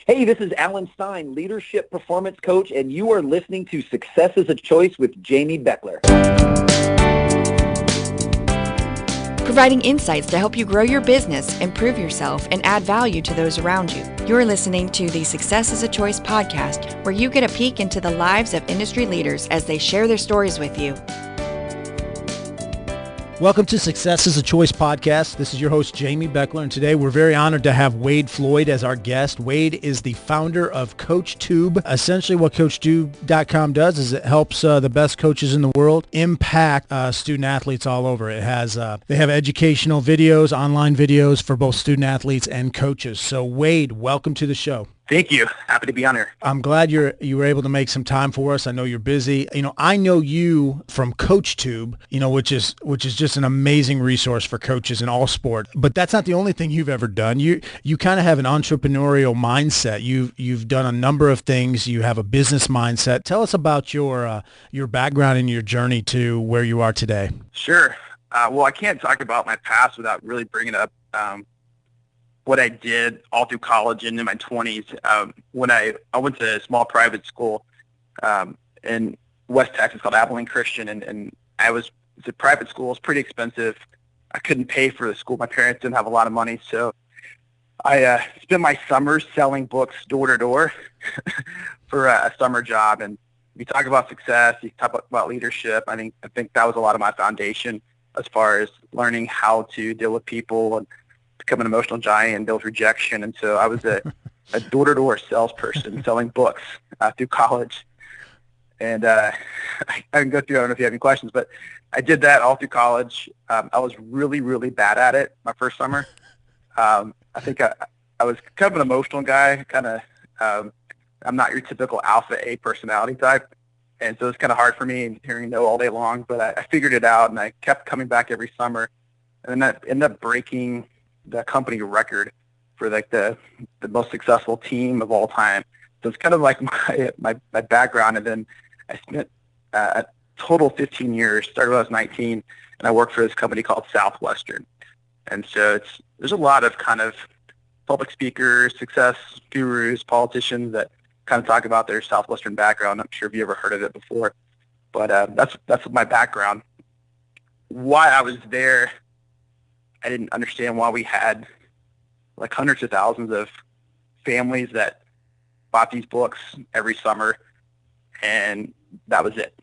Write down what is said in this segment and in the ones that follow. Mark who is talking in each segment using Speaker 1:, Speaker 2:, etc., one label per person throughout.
Speaker 1: Hey, this is Alan Stein, Leadership Performance Coach, and you are listening to Success is a Choice with Jamy Bechler.
Speaker 2: Providing insights to help you grow your business, improve yourself, and add value to those around you. You're listening to the Success is a Choice podcast, where you get a peek into the lives of industry leaders as they share their stories with you.
Speaker 3: Welcome to Success is a Choice podcast. This is your host, Jamy Bechler, and today we're very honored to have Wade Floyd as our guest. Wade is the founder of CoachTube. Essentially what CoachTube.com does is it helps the best coaches in the world impact student athletes all over. It has they have educational videos, online videos for both student athletes and coaches. So Wade, welcome to the show.
Speaker 4: Thank you. Happy to be on here.
Speaker 3: I'm glad you were able to make some time for us. I know you're busy. I know you from CoachTube, which is just an amazing resource for coaches in all sport. But that's not the only thing you've ever done. You kind of have an entrepreneurial mindset. You've done a number of things. You have a business mindset. Tell us about your background and your journey to where you are today.
Speaker 4: Sure. Well, I can't talk about my past without really bringing up what I did all through college and in my 20s. When I went to a small private school in West Texas called Abilene Christian, and it's a private school. It's pretty expensive. I couldn't pay for the school. My parents didn't have a lot of money, so I spent my summers selling books door to door for a summer job. And you talk about success, you talk about leadership. I think that was a lot of my foundation as far as learning how to deal with people and become an emotional giant and deal with rejection. And so I was a door-to-door salesperson selling books through college. And I can go through, I don't know if you have any questions, but I did that all through college. I was really, really bad at it my first summer. I think I was kind of an emotional guy, I'm not your typical alpha A personality type. And so it's kind of hard for me hearing no all day long, but I figured it out, and I kept coming back every summer. And then I ended up breaking the company record for like the most successful team of all time. So it's kind of like my background. And then I spent a total 15 years, started when I was 19, and I worked for this company called Southwestern. And so there's a lot of kind of public speakers, success gurus, politicians that kind of talk about their Southwestern background. I'm sure if you ever heard of it before, but that's my background. Why I was there, I didn't understand why we had like hundreds of thousands of families that bought these books every summer, and that was it.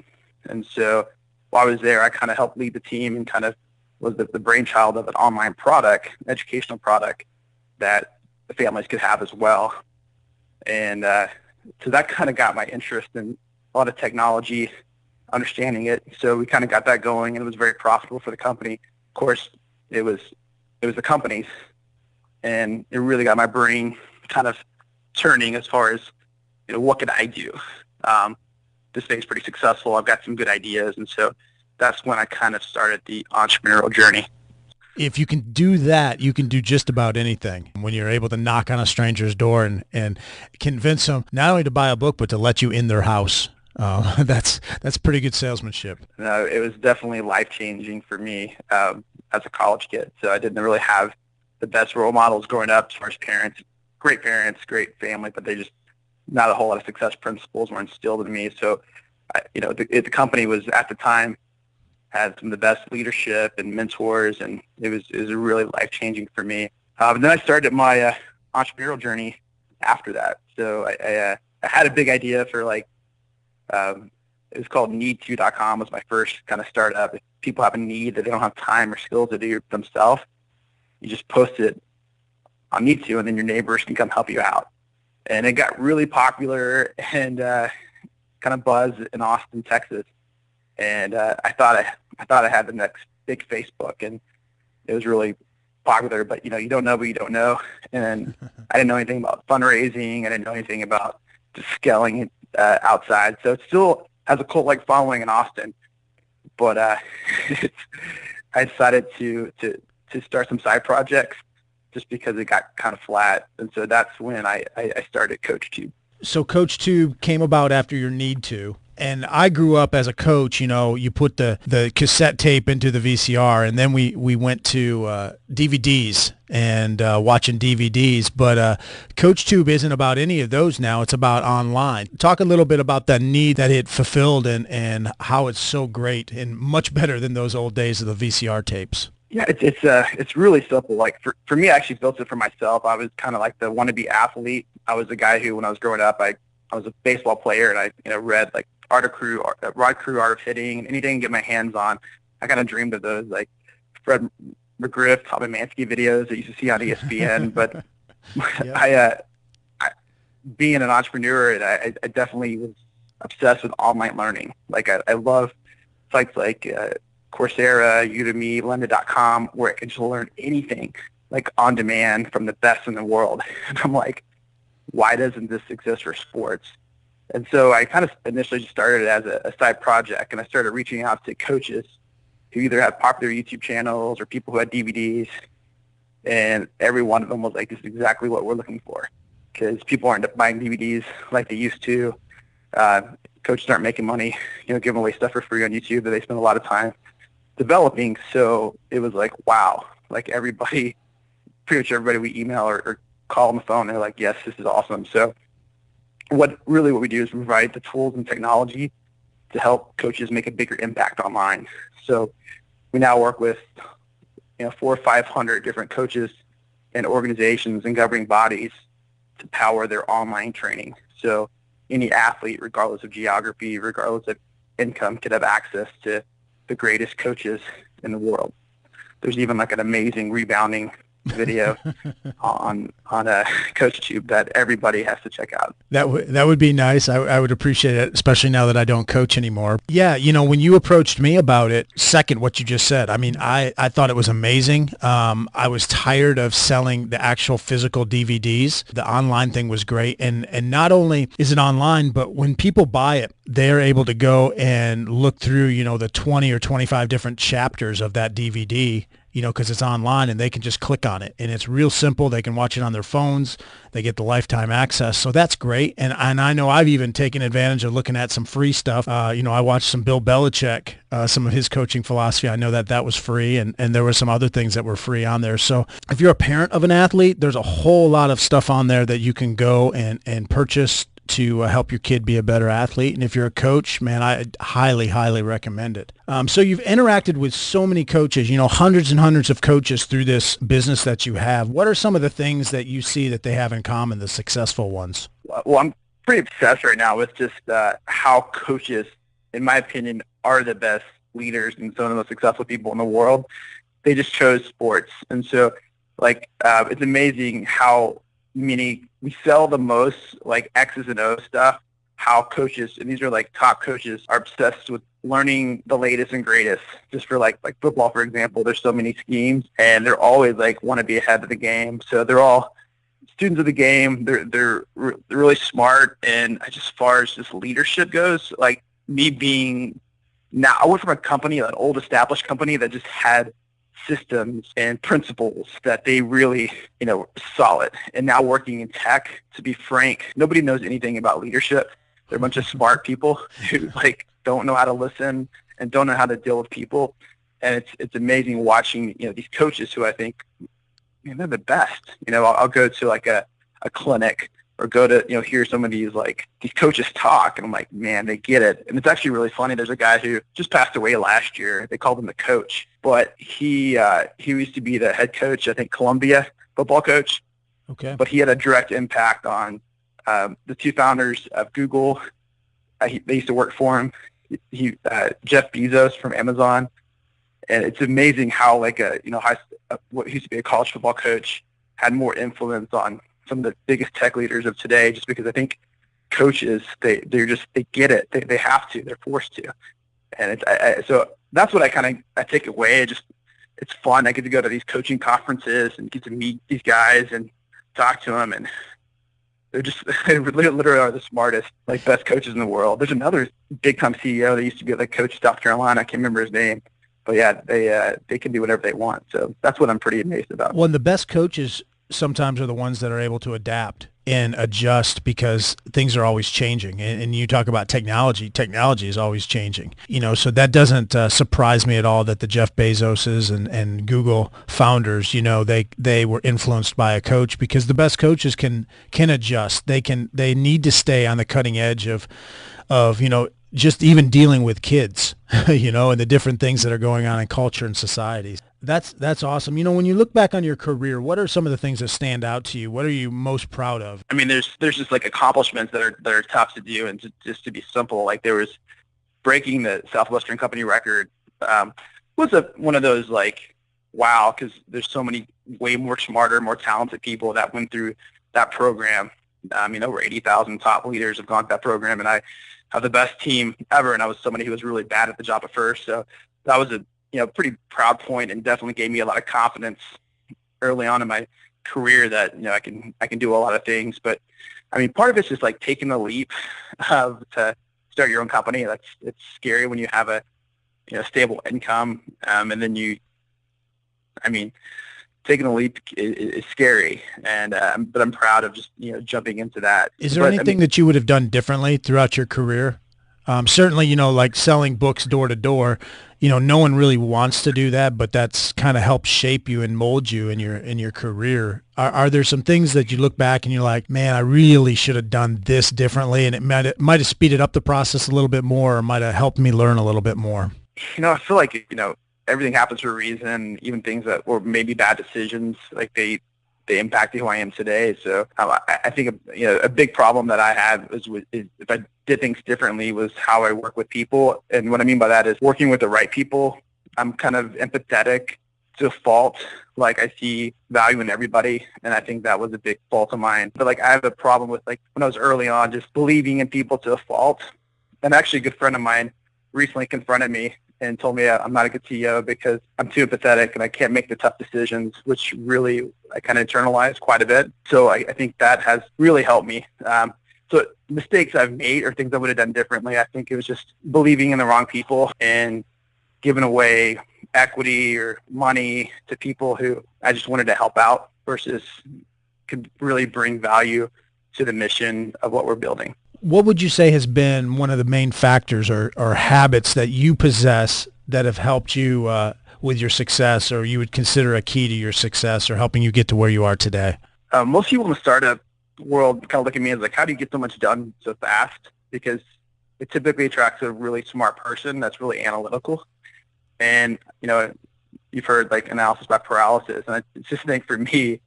Speaker 4: And so while I was there, I kind of helped lead the team and kind of was the brainchild of an online product, an educational product that the families could have as well. And so that kind of got my interest in a lot of technology, understanding it. So we kind of got that going, and it was very profitable for the company. Of course, it was the companies, and it really got my brain kind of turning as far as, what could I do? This thing's pretty successful. I've got some good ideas, and so that's when I kind of started the entrepreneurial journey.
Speaker 3: If you can do that, you can do just about anything. When you're able to knock on a stranger's door and convince them not only to buy a book, but to let you in their house. That's pretty good salesmanship.
Speaker 4: No, it was definitely life-changing for me as a college kid. So I didn't really have the best role models growing up as far as parents, great family, but they just, not a whole lot of success principles were instilled in me. So, the company was, at the time, had some of the best leadership and mentors, and it was really life-changing for me. Then I started my entrepreneurial journey after that. So I had a big idea for it was called need2.com was my first kind of startup. If people have a need that they don't have time or skills to do themselves, you just post it on Need2, and then your neighbors can come help you out. And it got really popular and kind of buzz in Austin, Texas. And I thought I had the next big Facebook, and it was really popular. But you don't know what you don't know, and I didn't know anything about fundraising. I didn't know anything about just scaling it outside. So it still has a cult-like following in Austin, but I decided to start some side projects just because it got kind of flat, and so that's when I started CoachTube.
Speaker 3: So CoachTube came about after your Need2. And I grew up as a coach, you put the cassette tape into the VCR, and then we went to DVDs and watching DVDs. But CoachTube isn't about any of those now. It's about online. Talk a little bit about the need that it fulfilled and how it's so great and much better than those old days of the VCR tapes.
Speaker 4: Yeah, it's really simple. Like for me, I actually built it for myself. I was kind of like the wannabe athlete. I was a guy who, when I was growing up, I was a baseball player, and I read like Rod Crew, Art of Hitting, and anything I can get my hands on. I kind of dreamed of those, like Fred McGriff, Tommy Mansky videos that you used to see on ESPN. But I being an entrepreneur, I definitely was obsessed with online learning. Like I love sites like Coursera, Udemy, Lynda.com, where I can just learn anything like on demand from the best in the world. And I'm like, why doesn't this exist for sports? And so I kind of initially just started it as a side project, and I started reaching out to coaches who either had popular YouTube channels or people who had DVDs, and every one of them was like, this is exactly what we're looking for, because people aren't buying DVDs like they used to. Coaches aren't making money, giving away stuff for free on YouTube that they spend a lot of time developing. So it was like, wow, like everybody, pretty much everybody we email or call on the phone, they're like, yes, this is awesome. So what we do is provide the tools and technology to help coaches make a bigger impact online. So we now work with 400 or 500 different coaches and organizations and governing bodies to power their online training. So any athlete, regardless of geography, regardless of income, could have access to the greatest coaches in the world. There's even like an amazing rebounding video on CoachTube that everybody has to check out.
Speaker 3: That would be nice. I would appreciate it, especially now that I don't coach anymore. Yeah, when you approached me about it, second what you just said, I mean, I thought it was amazing. I was tired of selling the actual physical DVDs. The online thing was great. And not only is it online, but when people buy it, they're able to go and look through, the 20 or 25 different chapters of that DVD, because it's online, and they can just click on it, and it's real simple. They can watch it on their phones. They get the lifetime access. So that's great. And I know I've even taken advantage of looking at some free stuff. I watched some Bill Belichick, some of his coaching philosophy. I know that was free, and there were some other things that were free on there. So if you're a parent of an athlete, there's a whole lot of stuff on there that you can go and purchase to help your kid be a better athlete. And if you're a coach, man, I highly, highly recommend it. So you've interacted with so many coaches, hundreds and hundreds of coaches through this business that you have. What are some of the things that you see that they have in common, the successful ones?
Speaker 4: Well, I'm pretty obsessed right now with just how coaches, in my opinion, are the best leaders and some of the most successful people in the world. They just chose sports. And so, it's amazing how many we sell the most like X's and O's stuff, how coaches, and these are like top coaches, are obsessed with learning the latest and greatest. Just for like football, for example, there's so many schemes, and they're always like want to be ahead of the game. So they're all students of the game. They're really smart. And as far as just leadership goes, like me being now, I went from a company, an old established company that just had systems and principles that they really, solid. And now working in tech, to be frank, nobody knows anything about leadership. They're a bunch of smart people who don't know how to listen and don't know how to deal with people. And it's amazing watching, these coaches who I think, they're the best. I'll go to like a clinic or go to, hear some of these coaches talk, and I'm like, man, they get it. And it's actually really funny. There's a guy who just passed away last year. They called him the coach, but he used to be the head coach, I think Columbia football coach.
Speaker 3: Okay.
Speaker 4: But he had a direct impact on the two founders of Google. They used to work for him. Jeff Bezos from Amazon. And it's amazing how what used to be a college football coach had more influence on some of the biggest tech leaders of today, just because I think coaches, they get it. They have to. They're forced to. And so that's what I take away. It's fun. I get to go to these coaching conferences and get to meet these guys and talk to them, and they literally are the smartest, best coaches in the world. There's another big-time CEO that used to be the coach of South Carolina. I can't remember his name. But yeah, they can do whatever they want. So that's what I'm pretty amazed about.
Speaker 3: Well, and the best coaches sometimes are the ones that are able to adapt and adjust because things are always changing. And you talk about technology is always changing. So that doesn't surprise me at all that the Jeff Bezoses and Google founders, they were influenced by a coach, because the best coaches can adjust. They need to stay on the cutting edge of just even dealing with kids, and the different things that are going on in culture and society. That's awesome. When you look back on your career, what are some of the things that stand out to you? What are you most proud of?
Speaker 4: I mean, there's just like accomplishments that are tough to do, and just to be simple, like there was breaking the Southwestern Company record was one of those like, wow, because there's so many way more smarter, more talented people that went through that program. Over 80,000 top leaders have gone through that program, and I have the best team ever, and I was somebody who was really bad at the job at first, so that was a pretty proud point, and definitely gave me a lot of confidence early on in my career that, I can do a lot of things. But I mean, part of it's just like taking the leap to start your own company. It's scary when you have a, stable income. And then taking the leap is scary. And, but I'm proud of just, jumping into that.
Speaker 3: Is there anything that you would have done differently throughout your career? Certainly, like selling books door to door, no one really wants to do that, but that's kind of helped shape you and mold you in your career. Are there some things that you look back and you're like, man, I really should have done this differently, and it might have speeded up the process a little bit more, or might have helped me learn a little bit more?
Speaker 4: I feel like, everything happens for a reason, even things that were maybe bad decisions, like they impacted who I am today. So I think a big problem that I had is if I did things differently was how I work with people. And what I mean by that is working with the right people. I'm kind of empathetic to a fault. Like I see value in everybody, and I think that was a big fault of mine. But like I have a problem with like when I was early on just believing in people to a fault. And actually a good friend of mine recently confronted me and told me I'm not a good CEO because I'm too empathetic and I can't make the tough decisions, which really I kind of internalized quite a bit. So I think that has really helped me. So mistakes I've made or things I would have done differently, I think it was just believing in the wrong people and giving away equity or money to people who I just wanted to help out versus could really bring value to the mission of what we're building.
Speaker 3: What would you say has been one of the main factors or habits that you possess that have helped you with your success, or you would consider a key to your success or helping you get to where you are today?
Speaker 4: Most people in the startup world kind of look at me as like, how do you get so much done so fast? Because it typically attracts a really smart person that's really analytical. And, you've heard like analysis by paralysis. And it's just a thing for me.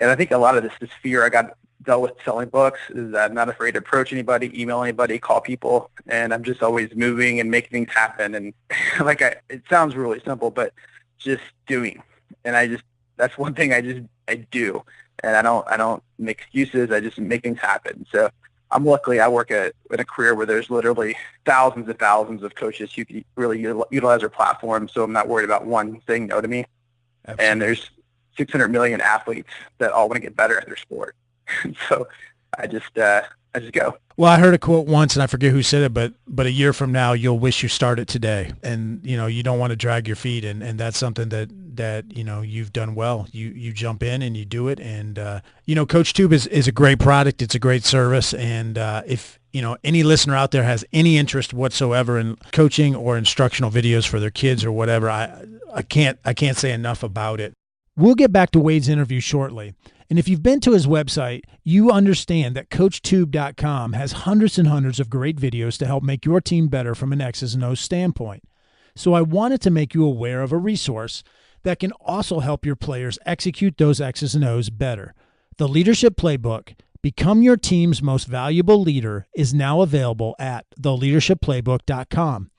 Speaker 4: And I think a lot of this fear I got dealt with selling books is that I'm not afraid to approach anybody, email anybody, call people, and I'm just always moving and making things happen. And it sounds really simple, but just doing. And that's one thing I do. And I don't make excuses. I just make things happen. So I'm lucky I work in a career where there's literally thousands and thousands of coaches who can really utilize our platform. So I'm not worried about one saying no to me. Absolutely. And there's 600 million athletes that all want to get better at their sport. So I just go.
Speaker 3: Well, I heard a quote once, and I forget who said it, but a year from now, you'll wish you started today. And, you don't want to drag your feet. And that's something that you've done well. You jump in and you do it. And, CoachTube is a great product. It's a great service. And if, any listener out there has any interest whatsoever in coaching or instructional videos for their kids or whatever, I can't say enough about it. We'll get back to Wade's interview shortly. And if you've been to his website, you understand that CoachTube.com has hundreds and hundreds of great videos to help make your team better from an X's and O's standpoint. So I wanted to make you aware of a resource that can also help your players execute those X's and O's better. The Leadership Playbook, Become Your Team's Most Valuable Leader, is now available at theleadershipplaybook.com.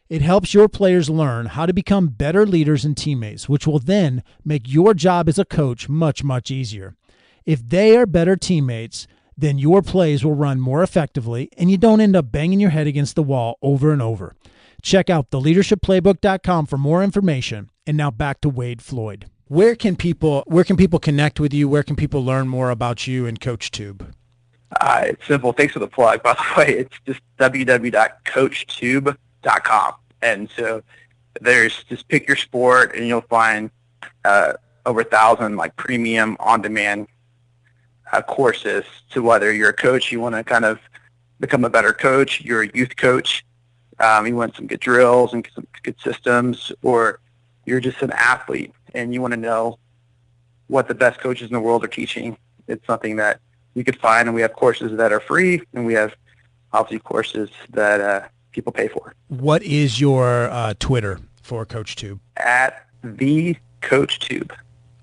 Speaker 3: It helps your players learn how to become better leaders and teammates, which will then make your job as a coach much, much easier. If they are better teammates, then your plays will run more effectively and you don't end up banging your head against the wall over and over. Check out theleadershipplaybook.com for more information. And now back to Wade Floyd. Where can people connect with you? Where can people learn more about you and CoachTube?
Speaker 4: It's simple. Thanks for the plug, by the way. It's just www.coachtube.com. And so there's just pick your sport and you'll find over 1,000 like premium on-demand courses. To whether you're a coach, you want to kind of become a better coach, you're a youth coach, you want some good drills and some good systems, or you're just an athlete and you want to know what the best coaches in the world are teaching. It's something that you could find, and we have courses that are free, and we have obviously courses that people pay for.
Speaker 3: What is your Twitter for CoachTube?
Speaker 4: At the CoachTube.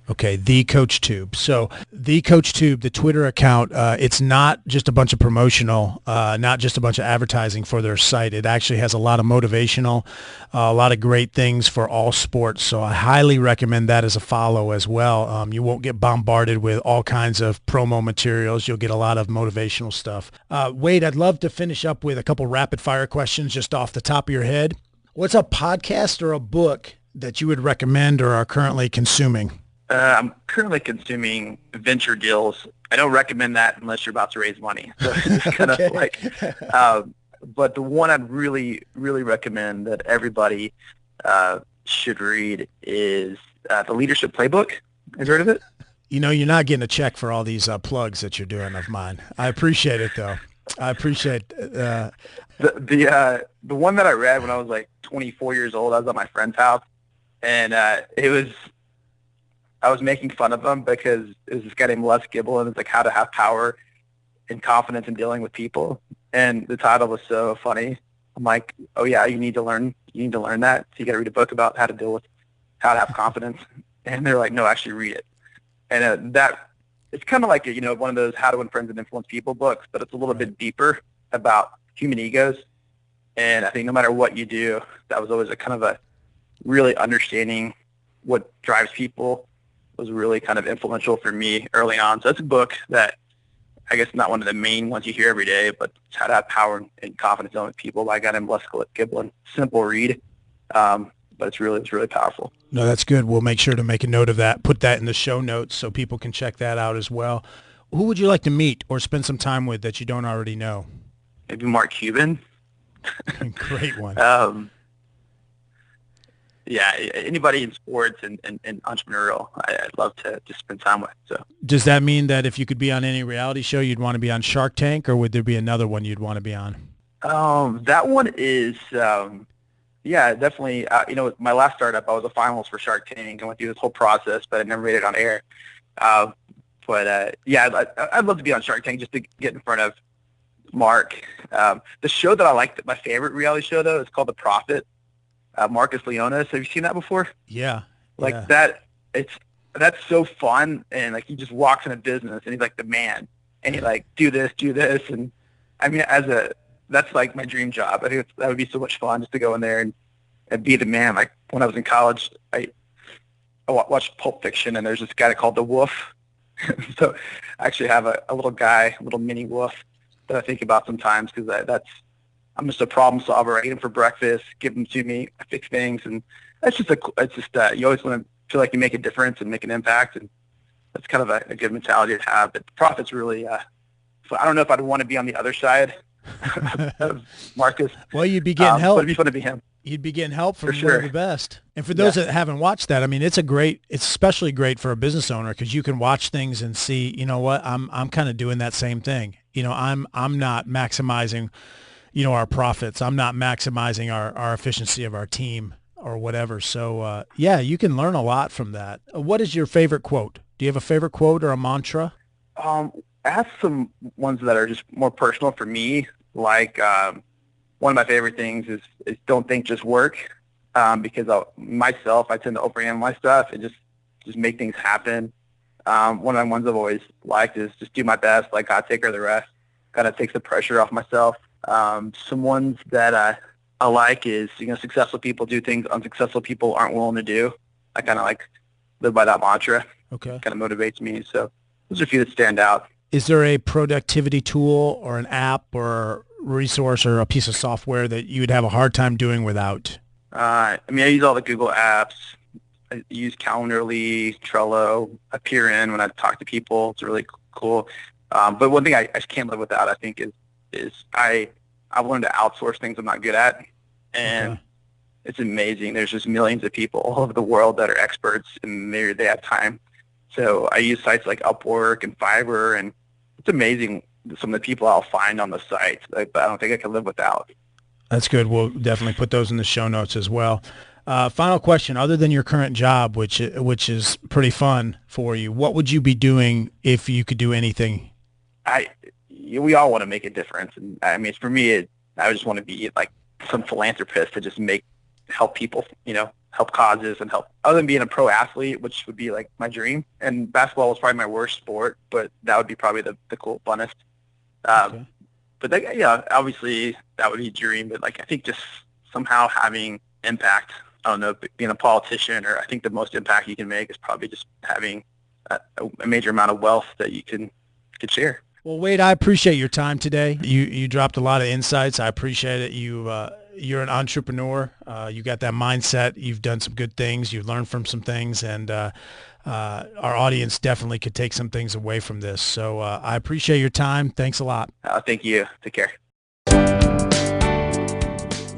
Speaker 3: Okay, the CoachTube. So the CoachTube, the Twitter account, it's not just a bunch of promotional, not just a bunch of advertising for their site. It actually has a lot of motivational, a lot of great things for all sports. So I highly recommend that as a follow as well. You won't get bombarded with all kinds of promo materials. You'll get a lot of motivational stuff. Wade, I'd love to finish up with a couple rapid fire questions just off the top of your head. What's a podcast or a book that you would recommend or are currently consuming?
Speaker 4: I'm currently consuming Venture Deals. I don't recommend that unless you're about to raise money. So it's kind of like, but the one I'd really, really recommend that everybody should read is the Leadership Playbook. Have you heard of it?
Speaker 3: You know, you're not getting a check for all these plugs that you're doing of mine. I appreciate it, though. I appreciate
Speaker 4: the one that I read when I was like 24 years old. I was at my friend's house, and I was making fun of him because it was this guy named Les Gibble, and it's like how to have power and confidence in dealing with people. And the title was so funny. I'm like, oh yeah, you need to learn that. So you got to read a book about how to have confidence. And they're like, no, actually read it. And it's kind of like one of those how to win friends and influence people books, but it's a little bit deeper about human egos. And I think no matter what you do, that was always a kind of a really understanding what drives people was really kind of influential for me early on. So it's a book that I guess not one of the main ones you hear every day, but it's How to Have Power and Confidence in People by a guy named Les Gibble. Simple read, but it's really powerful.
Speaker 3: No, that's good. We'll make sure to make a note of that, put that in the show notes so people can check that out as well. Who would you like to meet or spend some time with that you don't already know?
Speaker 4: Maybe Mark Cuban.
Speaker 3: Great one.
Speaker 4: Yeah, anybody in sports and entrepreneurial, I'd love to just spend time with. So,
Speaker 3: does that mean that if you could be on any reality show, you'd want to be on Shark Tank, or would there be another one you'd want to be on?
Speaker 4: That one is, definitely. My last startup, I was a finalist for Shark Tank. I went through this whole process, but I never made it on air. I'd love to be on Shark Tank just to get in front of Mark. The show that I like, my favorite reality show though, is called The Profit. Marcus Leonis. Have you seen that before?
Speaker 3: Yeah.
Speaker 4: That. That's so fun, and like he just walks in a business and he's like the man, and he like do this, and I mean that's like my dream job. I think that would be so much fun just to go in there and be the man. Like when I was in college, I watched Pulp Fiction, and there's this guy called the Wolf. So I actually have a little mini wolf that I think about sometimes because I'm just a problem solver. I eat them for breakfast, give them to me, I fix things, and you always want to feel like you make a difference and make an impact, and that's kind of a good mentality to have. But Profit's really, so I don't know if I'd want to be on the other side of Marcus.
Speaker 3: Well, you'd be getting help.
Speaker 4: But it'd be fun to be him.
Speaker 3: You'd be getting help from
Speaker 4: sure.
Speaker 3: One of the best. And for those that haven't watched that, I mean, it's especially great for a business owner because you can watch things and see, you know what, I'm kind of doing that same thing. I'm not maximizing our profits. I'm not maximizing our efficiency of our team or whatever. So, you can learn a lot from that. What is your favorite quote? Do you have a favorite quote or a mantra?
Speaker 4: I have some ones that are just more personal for me. Like one of my favorite things is don't think, just work. Because I tend to overanalyze stuff and just make things happen. One of the ones I've always liked is just do my best, like God take care of the rest. Kind of takes the pressure off myself. Some ones that I like is, successful people do things unsuccessful people aren't willing to do. I kind of live by that mantra.
Speaker 3: Okay.
Speaker 4: Kind of motivates me. So those are a few that stand out.
Speaker 3: Is there a productivity tool or an app or resource or a piece of software that you would have a hard time doing without?
Speaker 4: I use all the Google apps. I use Calendly, Trello, Appear when I talk to people. It's really cool. But one thing I just can't live without, I think, is I've learned to outsource things I'm not good at. And it's amazing. There's just millions of people all over the world that are experts, and they have time. So I use sites like Upwork and Fiverr, and it's amazing some of the people I'll find on the sites. I don't think I can live without.
Speaker 3: That's good. We'll definitely put those in the show notes as well. Final question, other than your current job, which is pretty fun for you, what would you be doing if you could do anything?
Speaker 4: We all want to make a difference. And I mean, for me, I just want to be like some philanthropist to just help people, help causes and help, other than being a pro athlete, which would be like my dream. And basketball was probably my worst sport, but that would be probably the cool, funnest.
Speaker 3: Okay.
Speaker 4: But obviously that would be a dream. But like, I think just somehow having impact, I don't know, being a politician, or I think the most impact you can make is probably just having a major amount of wealth that you could share.
Speaker 3: Well, Wade, I appreciate your time today. You dropped a lot of insights. I appreciate it. You're an entrepreneur. You got that mindset. You've done some good things. You've learned from some things, and our audience definitely could take some things away from this. So I appreciate your time. Thanks a lot.
Speaker 4: Thank you. Take care.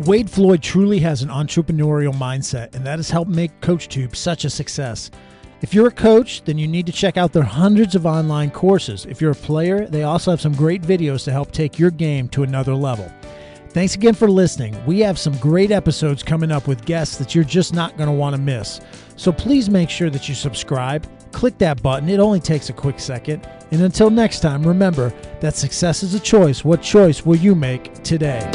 Speaker 3: Wade Floyd truly has an entrepreneurial mindset, and that has helped make CoachTube such a success. If you're a coach, then you need to check out their hundreds of online courses. If you're a player, they also have some great videos to help take your game to another level. Thanks again for listening. We have some great episodes coming up with guests that you're just not going to want to miss. So please make sure that you subscribe, click that button. It only takes a quick second. And until next time, remember that success is a choice. What choice will you make today?